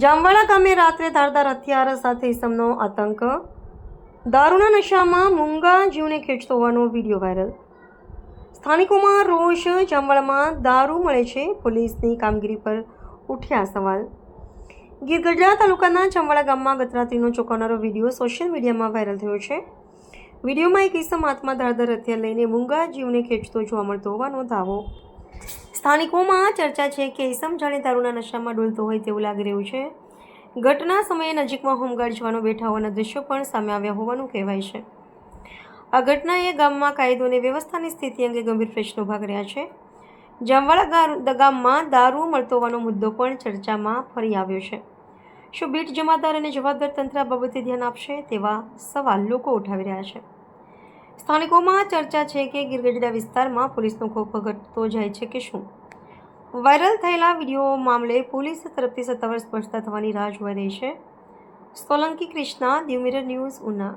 જામવાડા ગામે રાત્રે ધારદાર હથિયાર સાથે ઇસમનો આતંક. દારૂના નશામાં મૂંગા જીવને ખેંચતો હોવાનો વિડીયો વાયરલ. સ્થાનિકોમાં રોષ. જામવાડામાં દારૂ મળે છે, પોલીસની કામગીરી પર ઉઠ્યા સવાલ. ગીર ગઢડા તાલુકાના જામવાડા ગામમાં ગત રાત્રિનો ચોંકાવનારો વિડીયો સોશિયલ મીડિયામાં વાયરલ થયો છે. વિડીયોમાં એક ઇસમ હાથમાં ધારદાર હથિયાર લઈને મૂંગા જીવને ખેંચતો જોવા મળતો હોવાનો દાવો. સ્થાનિકોમાં ચર્ચા છે કે ઇસમ જાણે દારૂના નશામાં ડોલતો હોય તેવું લાગી રહ્યું છે. ઘટના સમયે નજીકમાં હોમગાર્ડ જવાનો બેઠા હોવાના દ્રશ્યો પણ સામે આવ્યા હોવાનું કહેવાય છે. આ ઘટનાએ ગામમાં કાયદો અને વ્યવસ્થાની સ્થિતિ અંગે ગંભીર પ્રશ્નો ઉભા કર્યા છે. જામવાડા ગામમાં દારૂ મળતો હોવાનો મુદ્દો પણ ચર્ચામાં ફરી આવ્યો છે. શું બીટ જમાદાર અને જવાબદાર તંત્ર આ બાબતે ધ્યાન આપશે તેવા સવાલ લોકો ઉઠાવી રહ્યા છે. સ્થાનિકોમાં ચર્ચા છે કે ગીર ગઢડા વિસ્તારમાં પોલીસનો ખોફ ઘટતો જાય છે કે શું. વાયરલ થયેલા વિડીયો મામલે પોલીસ તરફથી સત્તાવાર સ્પષ્ટતા થવાની રાહ જોવાઈ રહી છે. Solanki Krishna, Diu mirror news, Una.